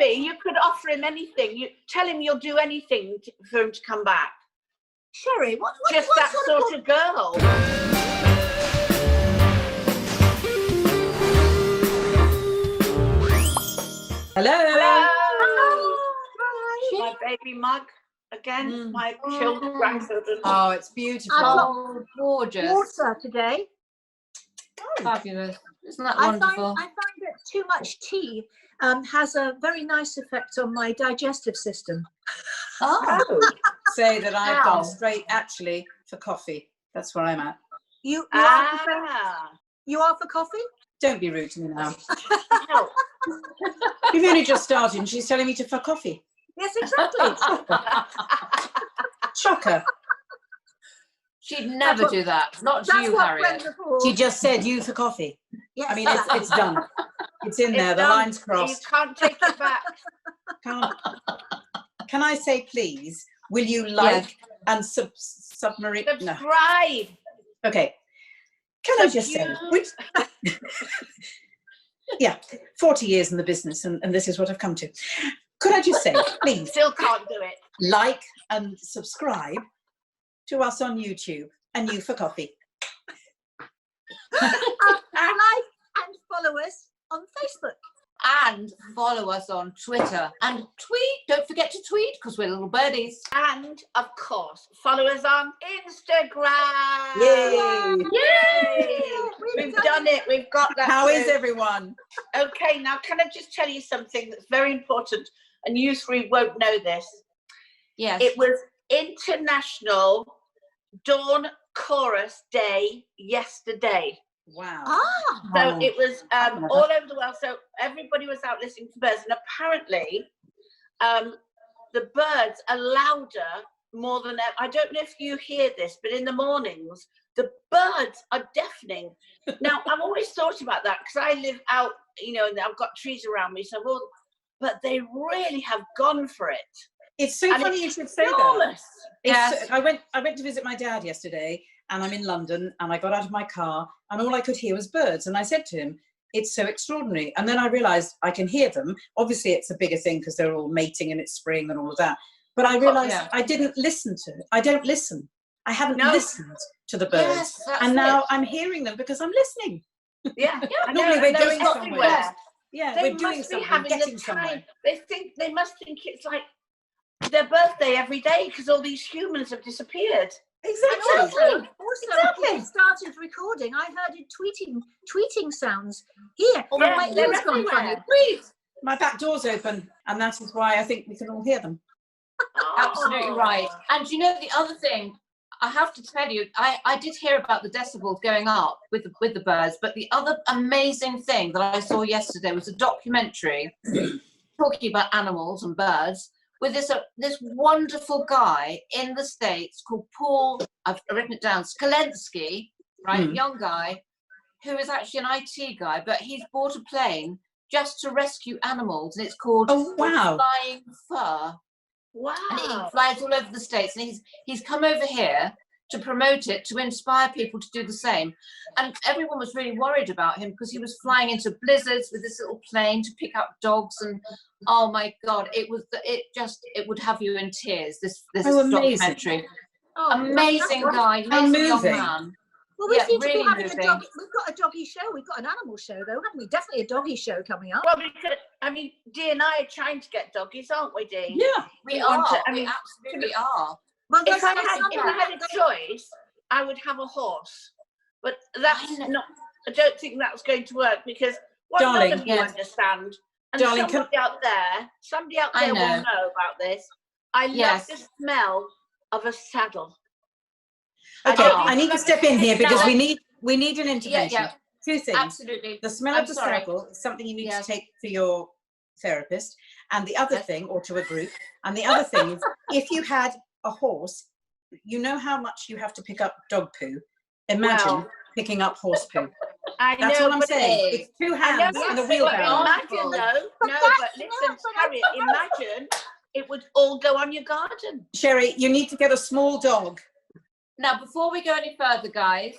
you could offer him anything. You tell him you'll do anything for him to come back. Sherrie, what Just what that sort of girl. Hello. Hi. My baby mug again. My children, grandchildren. Oh, it's beautiful. Oh, gorgeous. Water today. Fabulous. Isn't that wonderful? I find that too much tea has a very nice effect on my digestive system. Oh. Say that I've Ow. gone straight actually for coffee. That's where I'm at. You are for coffee? Don't be rude to me now. Help. You've only just started and she's telling me to for coffee. Yes, exactly. Shocker. She'd never do that. Not That's you, what Harriet. Brenda Paul. She just said you for coffee. Yes, I mean, it's done. It's in there. It's The done. line's crossed. You can't take it back. Can I say, please, will you like and submarine? No. Subscribe. Okay. Can I just say, yeah, 40 years in the business, and this is what I've come to. Could I just say, please, Still can't do it. like and subscribe to us on YouTube and You for Coffee. Like and follow us on Facebook. And follow us on Twitter. And tweet. Don't forget to tweet because we're little birdies. And of course, follow us on Instagram. Yay! Yay! We've done it. We've got that. How is through. everyone? Okay, now can I just tell you something that's very important, and you three won't know this. Yes. It was International Dawn Chorus Day yesterday. Wow. So it was all over the world. So everybody was out listening to birds, and apparently the birds are louder more than ever. I don't know if you hear this, but in the mornings, the birds are deafening. Now, I've always thought about that because I live out, and I've got trees around me. So, but they really have gone for it. It's so funny you should say that. Enormous. Yes. I went to visit my dad yesterday, and I'm in London, and I got out of my car, and all I could hear was birds. And I said to him, it's so extraordinary. And then I realized I can hear them. Obviously, it's a bigger thing because they're all mating and it's spring and all of that. But I realized I didn't listen to it. I don't listen. I haven't listened to the birds. Yes, that's and now it. I'm hearing them because I'm listening. Yeah. Normally we're going they're somewhere. everywhere. Yeah, They we're doing must be something, having getting the somewhere. time. They must think it's like their birthday every day because all these humans have disappeared. Exactly. Also, when we started recording, I heard it tweeting sounds here. Yeah, my they're ears gone funny. everywhere. Please. My back door's open, and that is why I think we can all hear them. Absolutely right. And you know the other thing, I have to tell you, I did hear about the decibels going up with the birds, but the other amazing thing that I saw yesterday was a documentary talking about animals and birds with this wonderful guy in the States called Paul, I've written it down, Skolensky, right, young guy, who is actually an IT guy, but he's bought a plane just to rescue animals, and it's called Flying Fur. Wow. And he flies all over the States, and he's come over here to promote it, to inspire people to do the same. And everyone was really worried about him because he was flying into blizzards with this little plane to pick up dogs, and oh my God, it would have you in tears, this documentary. Amazing guy, amazing young man. Well, we seem really to be having moving. we've got a doggy show. We've got an animal show, though, haven't we? Definitely a doggy show coming up. Well, because Dee and I are trying to get doggies, aren't we, Dee? Yeah, we absolutely are. Well, if I had a choice, I would have a horse, but that's not. I don't think that's going to work because none of you understand. And somebody out there will know about this. I love the smell of a saddle. Okay, I need to step in here because we need an intervention. Yeah. Two things. Absolutely. The smell of the saddle is something you need to take to your therapist, and the other thing, or to a group, and the other thing is if you had a horse, you know how much you have to pick up dog poo. Imagine picking up horse poo. That's what I'm saying. It's 2 hands and a wheelbarrow. Imagine but listen, Harriet, imagine it would all go on your garden. Sherrie, you need to get a small dog. Now, before we go any further, guys,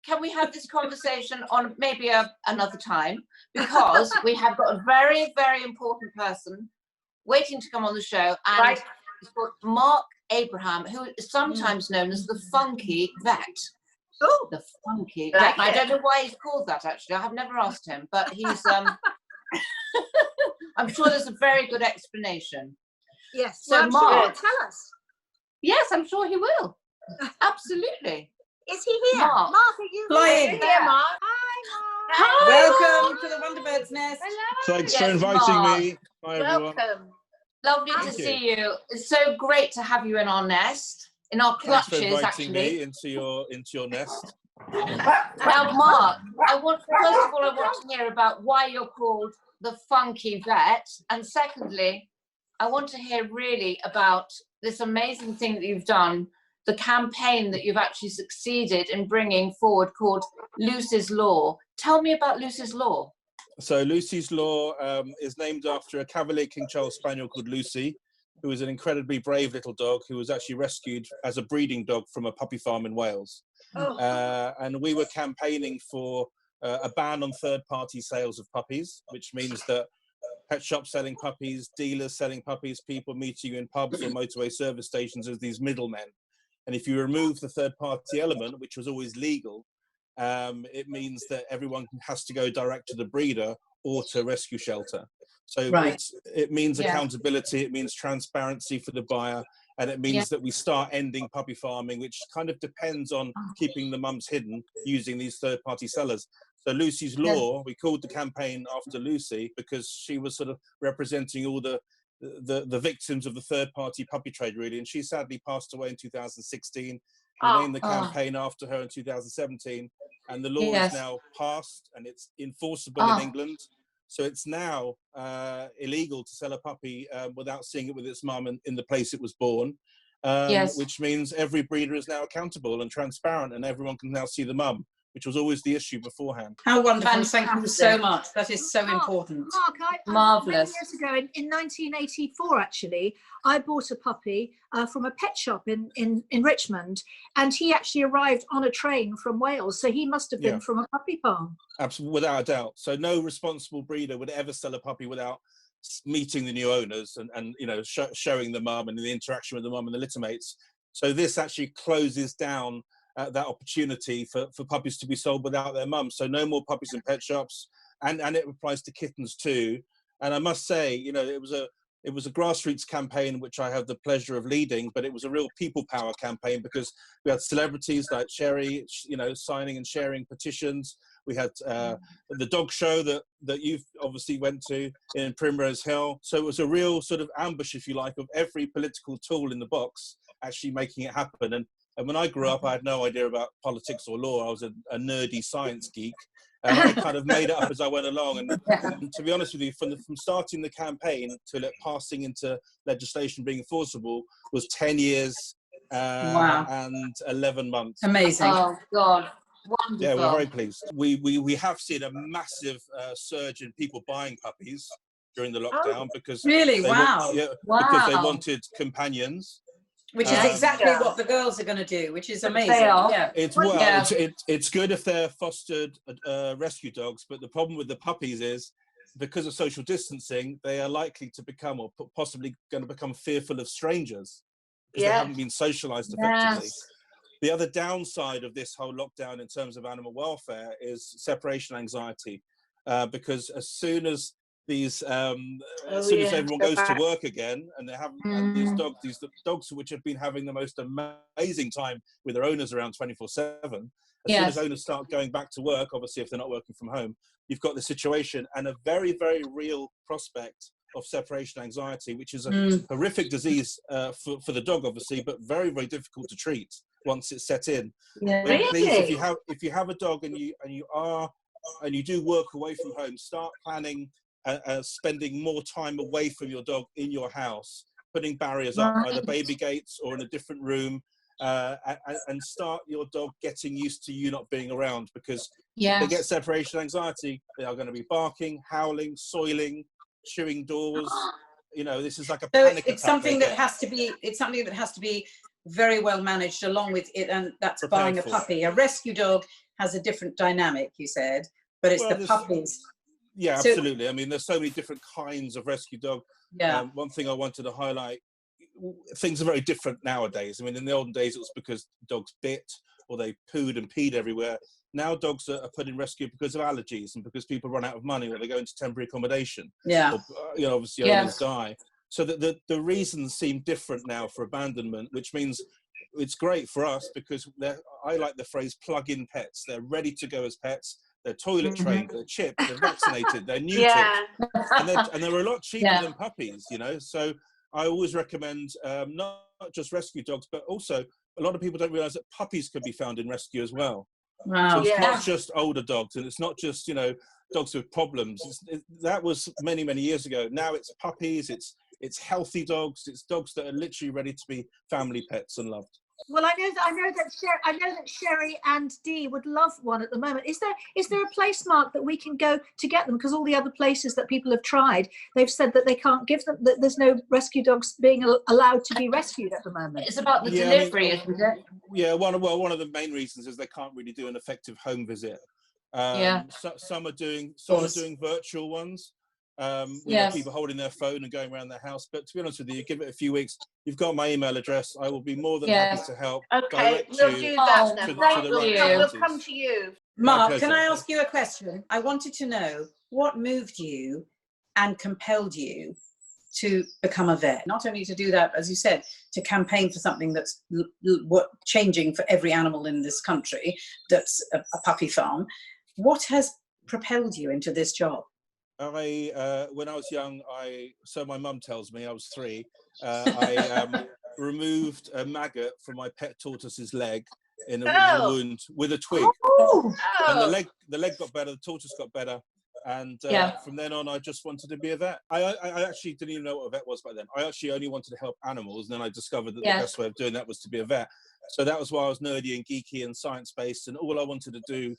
can we have this conversation on maybe another time? Because we have got a very, very important person waiting to come on the show, and Right. he's called Marc Abrahams, who is sometimes known as the Funky Vet. Oh, The Funky Like Vet. I it. don't know why he's called that, actually. I have never asked him, but he's I'm sure there's a very good explanation. yes. So, Well, I'm sure Marc- he'll tell us. Yes, I'm sure he will. Absolutely. Is he here? Marc. Mark, are you Fly here? in. Here, Mark. Hi, Welcome to the Wonderbirds nest. Thanks Yes, for inviting Mark. me. Hi, everyone. Welcome. Lovely Thank to you. see you. It's so great to have you in our nest, in our Thanks for clutches, inviting actually. me into your nest. Now, Mark, first of all, I want to hear about why you're called the Funky Vet, and secondly, I want to hear really about this amazing thing that you've done, the campaign that you've actually succeeded in bringing forward called Lucy's Law. Tell me about Lucy's Law. So Lucy's Law is named after a Cavalier King Charles Spaniel called Lucy, who is an incredibly brave little dog who was actually rescued as a breeding dog from a puppy farm in Wales. Oh. And we were campaigning for a ban on third-party sales of puppies, which means that pet shops selling puppies, dealers selling puppies, people meeting you in pubs or motorway service stations as these middlemen. And if you remove the third-party element, which was always legal, it means that everyone has to go direct to the breeder or to rescue shelter. So Right. it means Yeah. accountability, it means transparency for the buyer, and it means that we start ending puppy farming, which kind of depends on keeping the mums hidden using these third-party sellers. So Lucy's Law, we called the campaign after Lucy because she was sort of representing all the victims of the third-party puppy trade, really, and she sadly passed away in 2016. We named the campaign after her in 2017, and the law is now passed and it's enforceable in England. So it's now illegal to sell a puppy without seeing it with its mum in the place it was born, which means every breeder is now accountable and transparent, and everyone can now see the mum, which was always the issue beforehand. How wonderful. Thank you so Fantastic. much. That is so important. Mark, Marvellous. many years ago, in 1984, actually, I bought a puppy from a pet shop in Richmond, and he actually arrived on a train from Wales, so he must have been from a puppy farm. Absolutely, without a doubt. So no responsible breeder would ever sell a puppy without meeting the new owners and you know, showing the mum and the interaction with the mum and the littermates. So this actually closes down that opportunity for puppies to be sold without their mum. So no more puppies in pet shops, and it applies to kittens too. And I must say, you know, it was a grassroots campaign which I had the pleasure of leading, but it was a real people power campaign because we had celebrities like Sherrie, you know, signing and sharing petitions. We had the dog show that you've obviously went to in Primrose Hill. So it was a real sort of ambush, if you like, of every political tool in the box actually making it happen. And when I grew up, I had no idea about politics or law. I was a nerdy science geek. And I kind of made it up as I went along. And to be honest with you, from starting the campaign till it passing into legislation being enforceable was 10 years and 11 months. Amazing. Oh, God. Wonderful. Yeah, we're very pleased. We have seen a massive surge in people buying puppies during the lockdown because Really? because they Wow. wanted companions. Which is exactly what the girls are going to do, which is amazing. They are. Yeah. It's good if they're fostered rescue dogs, but the problem with the puppies is because of social distancing, they are likely to become or possibly going to become fearful of strangers because they haven't been socialized effectively. Yes. The other downside of this whole lockdown in terms of animal welfare is separation anxiety, because as soon as these as soon as everyone goes to work again and they have and these dogs which have been having the most amazing time with their owners around 24/7, soon as owners start going back to work, obviously if they're not working from home, you've got the situation and a very, very real prospect of separation anxiety, which is a horrific disease for the dog, obviously, but very, very difficult to treat once it's set in. Really? Please, if you have a dog and you do work away from home, start planning spending more time away from your dog in your house, putting barriers up, either baby gates or in a different room, and start your dog getting used to you not being around, because if they get separation anxiety, they are going to be barking, howling, soiling, chewing doors. You know, this is like a panic attack. It's something that has to be very well managed along with it, and that's buying a puppy. A rescue dog has a different dynamic, you said, but it's the puppies. Yeah, absolutely. I mean, there's so many different kinds of rescue dog. Yeah. One thing I wanted to highlight, things are very different nowadays. I mean, in the olden days, it was because dogs bit or they pooed and peed everywhere. Now dogs are put in rescue because of allergies and because people run out of money or they go into temporary accommodation. Yeah. Or, you know, obviously owners die. So that the reasons seem different now for abandonment, which means it's great for us because I like the phrase plug-in pets. They're ready to go as pets. They're toilet trained, they're chipped, they're vaccinated, they're neutered, and they're a lot cheaper than puppies, you know. So I always recommend not just rescue dogs, but also a lot of people don't realise that puppies could be found in rescue as well. Wow. So it's not just older dogs, and it's not just, you know, dogs with problems. That was many, many years ago. Now it's puppies, it's healthy dogs, it's dogs that are literally ready to be family pets and loved. Well, I know that Sherrie and Dee would love one at the moment. Is there a place, Mark, that we can go to get them? Because all the other places that people have tried, they've said that they can't give them. That there's no rescue dogs being allowed to be rescued at the moment. It's about the delivery, isn't it? Yeah. One of the main reasons is they can't really do an effective home visit. Some are doing virtual ones. People holding their phone and going around their house, but to be honest with you, give it a few weeks. You've got my email address. I will be more than happy to help. Okay, we'll do that then. We'll come to you. Mark, can I ask you a question? I wanted to know what moved you and compelled you to become a vet. Not only to do that, as you said, to campaign for something that's changing for every animal in this country, that's a puppy farm. What has propelled you into this job? When I was young, so my mum tells me, I was 3, I removed a maggot from my pet tortoise's leg in a wound with a twig. And the leg got better, the tortoise got better. And from then on, I just wanted to be a vet. I actually didn't even know what a vet was back then. I actually only wanted to help animals. And then I discovered that the best way of doing that was to be a vet. So that was why I was nerdy and geeky and science-based. And all I wanted to do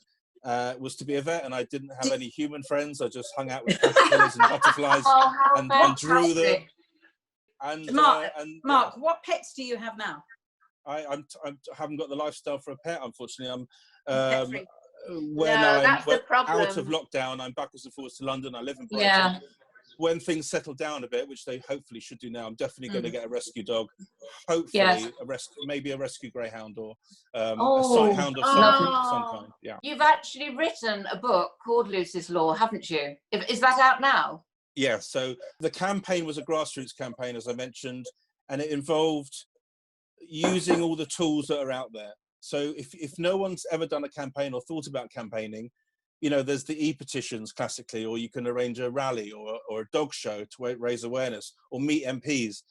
was to be a vet, and I didn't have any human friends. I just hung out with caterpillars and butterflies and drew them. And Mark, what pets do you have now? I haven't got the lifestyle for a pet, unfortunately. When I'm out of lockdown, I'm backwards and forwards to London. I live in Brighton. Yeah. When things settle down a bit, which they hopefully should do now, I'm definitely going to get a rescue dog. Hopefully, maybe a rescue greyhound or a sight hound of some kind. Yeah. You've actually written a book called Lucy's Law, haven't you? Is that out now? Yeah. So the campaign was a grassroots campaign, as I mentioned, and it involved using all the tools that are out there. So if no one's ever done a campaign or thought about campaigning, you know, there's the e-petitions classically, or you can arrange a rally or a dog show to raise awareness or meet MPs.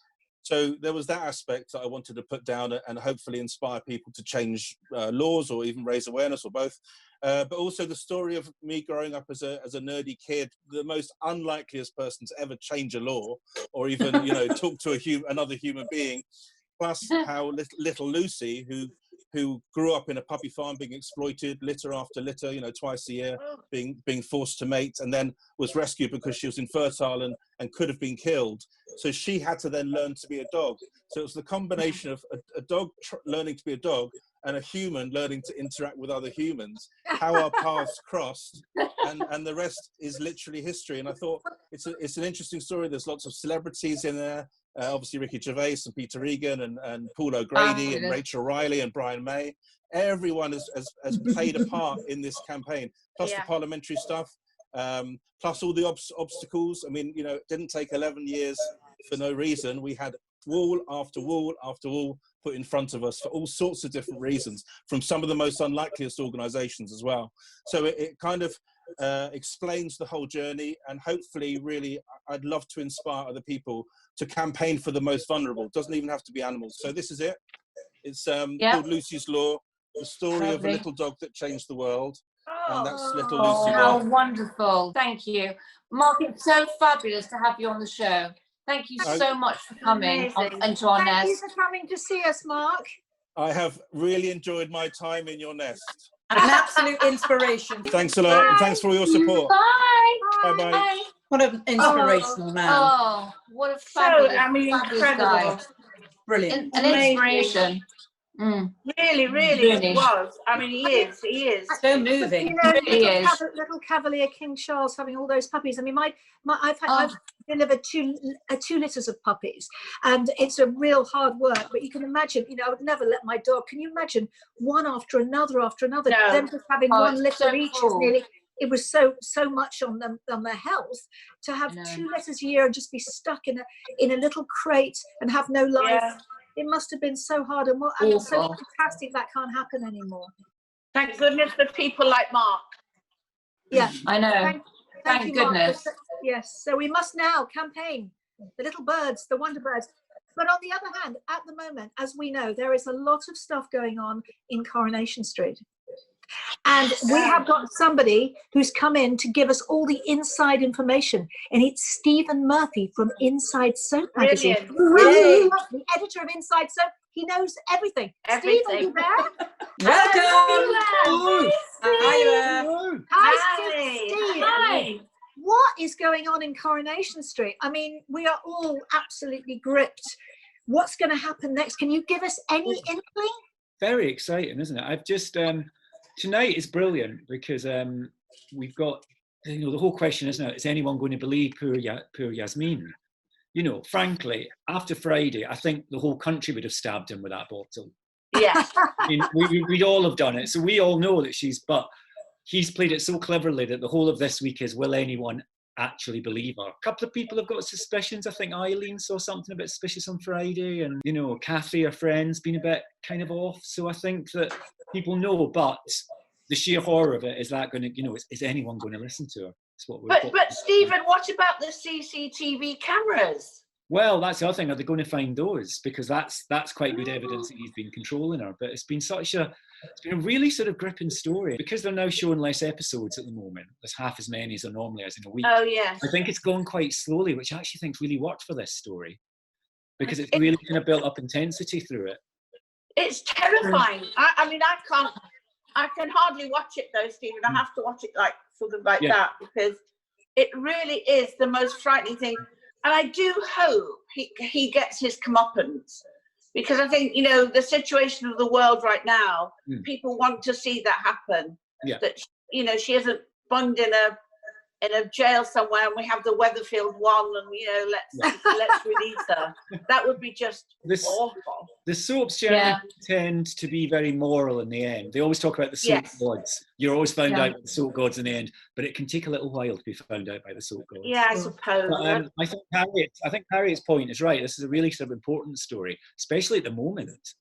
So there was that aspect that I wanted to put down and hopefully inspire people to change laws or even raise awareness or both. But also the story of me growing up as a nerdy kid, the most unlikeliest person to ever change a law or even, you know, talk to another human being. Plus how little Lucy, who grew up in a puppy farm, being exploited litter after litter, you know, twice a year, being forced to mate, and then was rescued because she was infertile and could have been killed. So she had to then learn to be a dog. So it was the combination of a dog learning to be a dog and a human learning to interact with other humans, how our paths crossed, and the rest is literally history. And I thought it's an interesting story. There's lots of celebrities in there. Obviously Ricky Gervais and Peter Egan and Paul O'Grady and Rachel Riley and Brian May. Everyone has played a part in this campaign, plus the parliamentary stuff, plus all the obstacles. I mean, you know, it didn't take 11 years for no reason. We had wall after wall after wall put in front of us for all sorts of different reasons, from some of the most unlikeliest organizations as well. So it kind of explains the whole journey, and hopefully really I'd love to inspire other people to campaign for the most vulnerable. It doesn't even have to be animals. So this is it. It's called Lucy's Law, the story of a little dog that changed the world. And that's little Lucy. How wonderful. Thank you. Mark, it's so fabulous to have you on the show. Thank you so much for coming into our nest. Thank you for coming to see us, Mark. I have really enjoyed my time in your nest. An absolute inspiration. Thanks a lot, and thanks for all your support. Bye. Bye-bye. What an inspirational man. Oh, what a fabulous, incredible guy. Brilliant. An inspiration. Really, Really. was. I mean, he is. So moving. You know, Really is. little Cavalier King Charles having all those puppies. I mean, I've delivered two litters of puppies, and it's a real hard work. But you can imagine, you know, I would never let my dog. Can you imagine one after another after another? No. Them just having one litter so each is cool. nearly. It was so much on them, on their health, to have 2 litters a year and just be stuck in a little crate and have no life. Yeah. It must have been so hard, and it's so fantastic that can't happen anymore. Thank goodness for people like Mark. Yeah, I know. Thank you, Mark. goodness. Yes, so we must now campaign the little birds, the Wonderbirds. But on the other hand, at the moment, as we know, there is a lot of stuff going on in Coronation Street. And we have got somebody who's come in to give us all the inside information, and it's Stephen Murphy from Inside Soap magazine. Brilliant. The editor of Inside Soap. He knows everything. Everything. Steve, are you there? Welcome. Hi, Steve. Hi. What is going on in Coronation Street? I mean, we are all absolutely gripped. What's going to happen next? Can you give us any inkling? Very exciting, isn't it? I've just tonight is brilliant because we've got, you know, the whole question is now, is anyone going to believe poor Yasmin? You know, frankly, after Friday, I think the whole country would have stabbed him with that bottle. Yeah. I mean, we'd all have done it. So we all know that but he's played it so cleverly that the whole of this week is, will anyone actually believe her? A couple of people have got suspicions. I think Eileen saw something a bit suspicious on Friday, and, you know, Kathy, her friend's been a bit kind of off. So I think that people know, but the sheer horror of it, is that going to, you know, is anyone going to listen to her? That's what we're But Stephen, what about the CCTV cameras? Well, that's the other thing. Are they going to find those? Because that's quite good evidence that he's been controlling her. But it's been a really sort of gripping story, because they're now showing less episodes at the moment. There's half as many as there normally is in a week. Oh, yes. I think it's gone quite slowly, which I actually think really worked for this story, because it's really kind of built up intensity through it. It's terrifying. I mean, I can hardly watch it though, Stephen. I have to watch it like sort of like that, because it really is the most frightening thing. And I do hope he gets his comeuppance, because I think, you know, the situation of the world right now, people want to see that happen. Yeah. That, you know, she isn't bunged in a jail somewhere, and we have the Weatherfield one, and, you know, let's release her. That would be just awful. The soaps generally tend to be very moral in the end. They always talk about the soap gods. You're always found out by the soap gods in the end, but it can take a little while to be found out by the soap gods. Yeah, I suppose. But, I think Harriet's point is right. This is a really sort of important story, especially at the moment,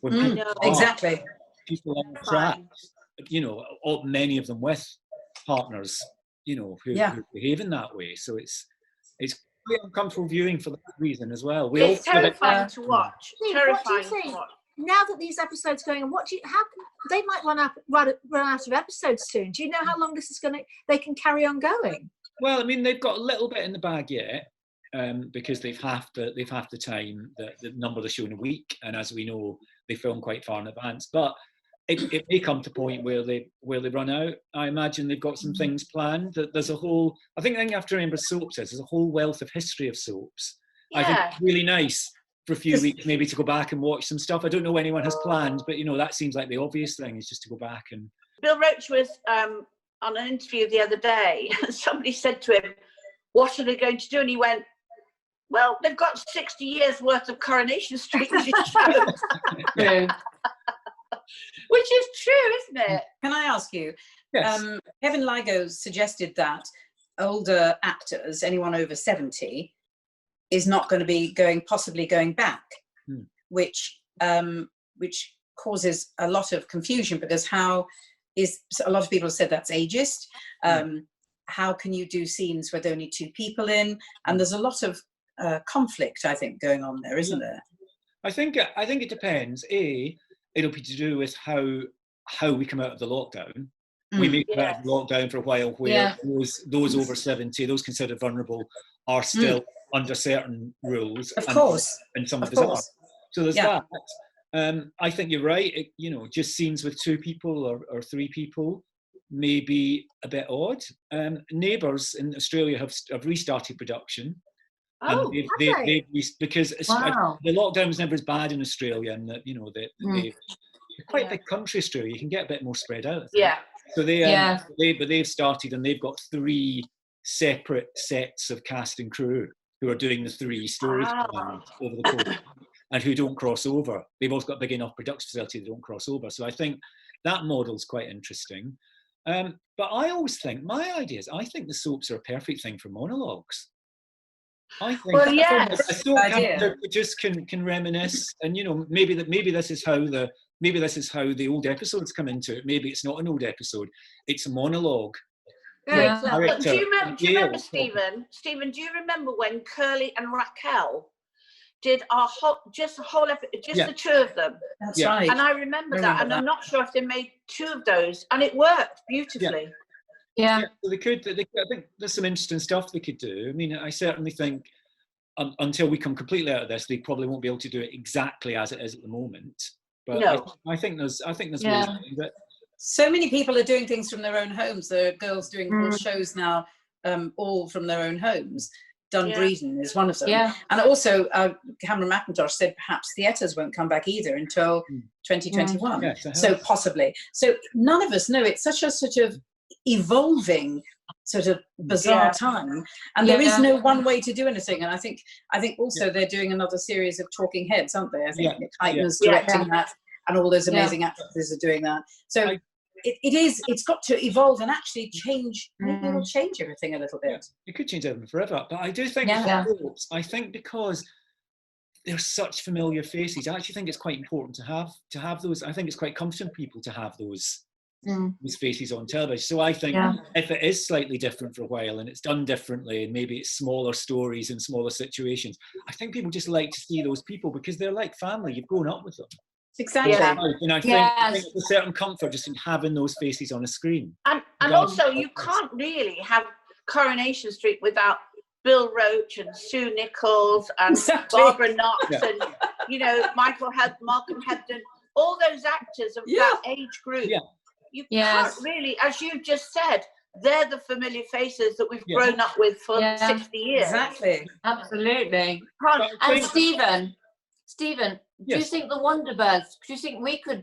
when Exactly. people are trapped. You know, many of them with partners, you know, who behave in that way. So it's quite uncomfortable viewing for that reason as well. It's terrifying to watch. What do you think? Now that these episodes are going on, they might run out of episodes soon. Do you know how long this is they can carry on going? Well, I mean, they've got a little bit in the bag yet, because they've half the time, the number they show in a week, and as we know, they film quite far in advance. But it may come to a point where they run out. I imagine they've got some things planned. That there's a whole, I think you have to remember soaps there's a whole wealth of history of soaps. Yeah. I think it's really nice for a few weeks maybe to go back and watch some stuff. I don't know what anyone has planned, but, you know, that seems like the obvious thing, is just to go back and... Bill Roach was on an interview the other day, and somebody said to him, what are they going to do? And he went, well, they've got 60 years worth of Coronation Street shows. Which is true, isn't it? Can I ask you? Yes. Kevin Ligo suggested that older actors, anyone over 70, is not going to be possibly going back, which causes a lot of confusion, because a lot of people have said that's ageist. How can you do scenes with only 2 people in? And there's a lot of conflict, I think, going on there, isn't there? I think it depends. It'll be to do with how we come out of the lockdown. We may come out of the lockdown for a while where those over 70, those considered vulnerable, are still under certain rules. Of course. And some of us are. So there's that. I think you're right. You know, just scenes with 2 people or 3 people may be a bit odd. Neighbours in Australia have restarted production. Oh, because Wow. the lockdown was never as bad in Australia, and that, you know, they're quite a Yeah. big country, Australia. You can get a bit more spread out, I think. Yeah. So Yeah. they've started, and they've got 3 separate sets of cast and crew who are doing the 3 stories over the course, and who don't cross over. They've also got a big enough production facility they don't cross over. So I think that model's quite interesting. But I always think, my idea is, I think the soaps are a perfect thing for monologues. I think Well, yes. a soap Idea. character just can reminisce, and, you know, maybe this is how the old episodes come into it. Maybe it's not an old episode; it's a monologue. Very Yeah. clever. But do you remember, Gail. Stephen? Stephen, do you remember when Curly and Raquel did our whole Yeah. the 2 of them? That's Yeah. right. And I remember that, Remember and that. I'm not sure if they made 2 of those, and it worked beautifully. Yeah. So they could. I think there's some interesting stuff they could do. I mean, I certainly think until we come completely out of this, they probably won't be able to do it exactly as it is at the moment. But No. I think there's ways Yeah. to do it. So many people are doing things from their own homes. There are girls doing whole shows now, all from their own homes. Dun Yeah. Breeden is one of them. Yeah. And also, Cameron McIntosh said perhaps theatres won't come back either until 2021. Yes, So possibly. So none of us know. It's such a sort of evolving, sort of bizarre Yeah. time, and there is Yeah. no one way to do anything. And I think also they're doing another series of Talking Heads, aren't they? I think Nick Heitner's directing that, and all those amazing actresses are doing that. So it's got to evolve and actually change. Maybe it'll change everything a little bit. It could change everything forever, but I do think I think because they're such familiar faces, I actually think it's quite important to have those. I think it's quite comforting for people to have those faces on television. So I think if it is slightly different for a while and it's done differently, and maybe it's smaller stories and smaller situations, I think people just like to see those people because they're like family. You've grown up with them. Exactly. And I think there's a certain comfort just in having those faces on a screen. And also, you can't really have Coronation Street without Bill Roach and Sue Nichols and Barbara Knox and, you know, Malcolm Hebden, all those actors of that age group. You can't really, as you've just said, they're the familiar faces that we've grown up with for 60 years. Exactly. Absolutely. And Stephen, do you think the Wonderbirds, do you think we could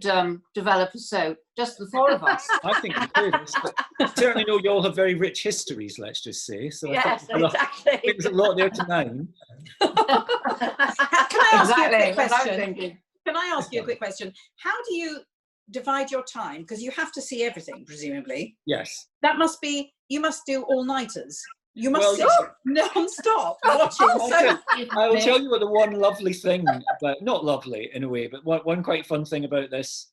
develop a soap, just the 4 of us? I think we could. I certainly know you all have very rich histories, let's just say. So Yes, I think there's a lot there to name. Can I ask you a quick What I'm question? thinking. Can I ask you a quick question? How do you divide your time? Because you have to see everything, presumably. Yes. That must be, you must do all-nighters. You must Well, sit non-stop watching. I will tell you what the one lovely thing about, not lovely in a way, but one quite fun thing about this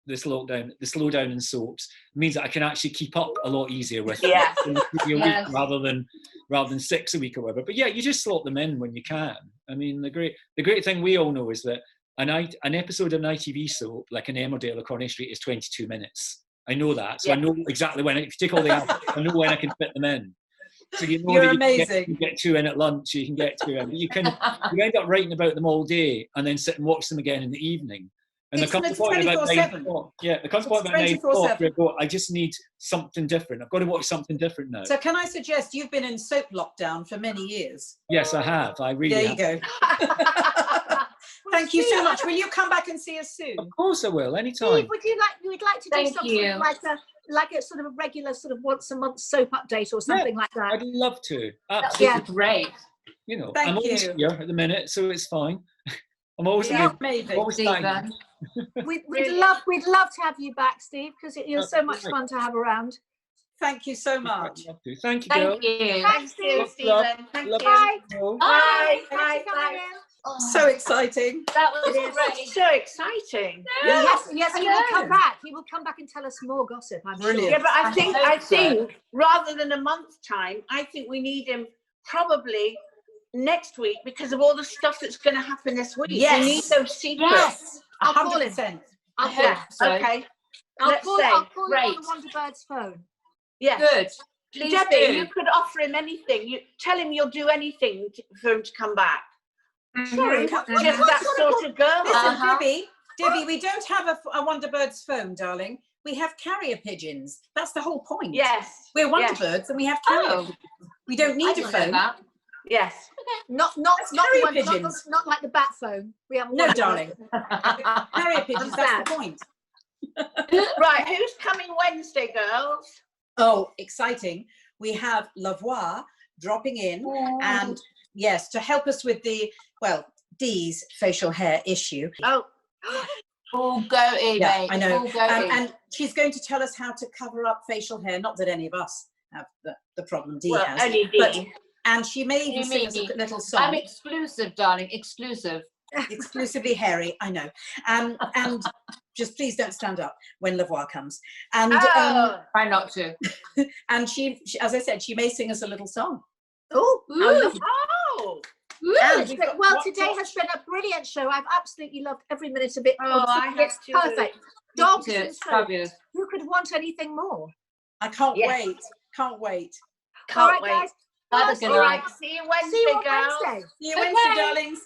lockdown, the slowdown in soaps, means that I can actually keep up a lot easier with them a week rather than 6 a week or whatever. But yeah, you just slot them in when you can. I mean, the great thing we all know is that an episode of an ITV soap, like an Emmerdale or Coronation Street, is 22 minutes. I know that, so I know exactly when. If you take all the hours, I know when I can fit them in. So you know You're that amazing. You can get 2 in at lunch. You can get 2 in. You end up writing about them all day and then sit and watch them again in the evening. And there comes a point about 9 o'clock. Yeah, there comes a point about 9 o'clock where I go, I just need something different. I've got to watch something different now. So can I suggest, you've been in soap lockdown for many years? Yes, I have. I really have. There you go. Thank you so much. Will you come back and see us soon? Of course I will, anytime. Steve, we'd like to do something like a sort of a regular sort of once a month soap update or something like that. I'd love to. Absolutely. That'd be great. You know, Thank I'm always you. here at the minute, so it's fine. I'm always Yeah, here. amazing. Always Stephen. We'd love to have you back, Steve, because you're so much fun to have around. Thank you so much. Thank you, girl. Thank you. Thank you, Stephen. Thank you. Bye. Bye. Thanks for coming in. So exciting. That was It great. is so exciting. Yes, he will come back. He will come back and tell us more gossip, I'm Brilliant. Yeah, but I hope so. think rather than a month's time, I think we need him probably next week because of all the stuff that's going to happen this week. Yes. We need those secrets. Yes. I'll call him. 100%. I hope so. Okay. I'll Let's call say. him on Great. the Wonderbird's phone. Yes. Good. Please Debbie, do. you could offer him anything. You tell him you'll do anything for him to come back. Sorry, Just that sort of girl. Listen, Debbie, we don't have a Wonderbird's phone, darling. We have carrier pigeons. That's the whole point. Yes. We're Wonderbirds and we have carrier Oh. pigeons. We don't I need a didn't know phone. that. Yes. Not carrier one, pigeons. not like the bat phone. We haven't. No, got darling. Carrier pigeons, that's the point. Right, who's coming Wednesday, girls? Oh, exciting. We have Lavoie dropping in and yes, to help us with Dee's facial hair issue. Oh. All go in, Yeah, mate. I know. All go in. And she's going to tell us how to cover up facial hair. Not that any of us have the problem Dee has. Only but, Dee. and she may even sing us a little song. I'm exclusive, darling. Exclusive. Exclusively hairy, I know. And just please don't stand up when Lavoie comes. And try not to. And she, as I said, she may sing us a little song. Oh, Oh. And we've got well, what today has been a brilliant show. I've absolutely loved every minute of it. Oh, I have It's too. perfect. Dogs It's and so fabulous. who could want anything more? I can't Yes. wait. Can't wait. All Can't right, wait. guys. Have a First, good All night. right, see you Wednesday, see you on girls. Wednesday. See you Wednesday, Okay. darlings.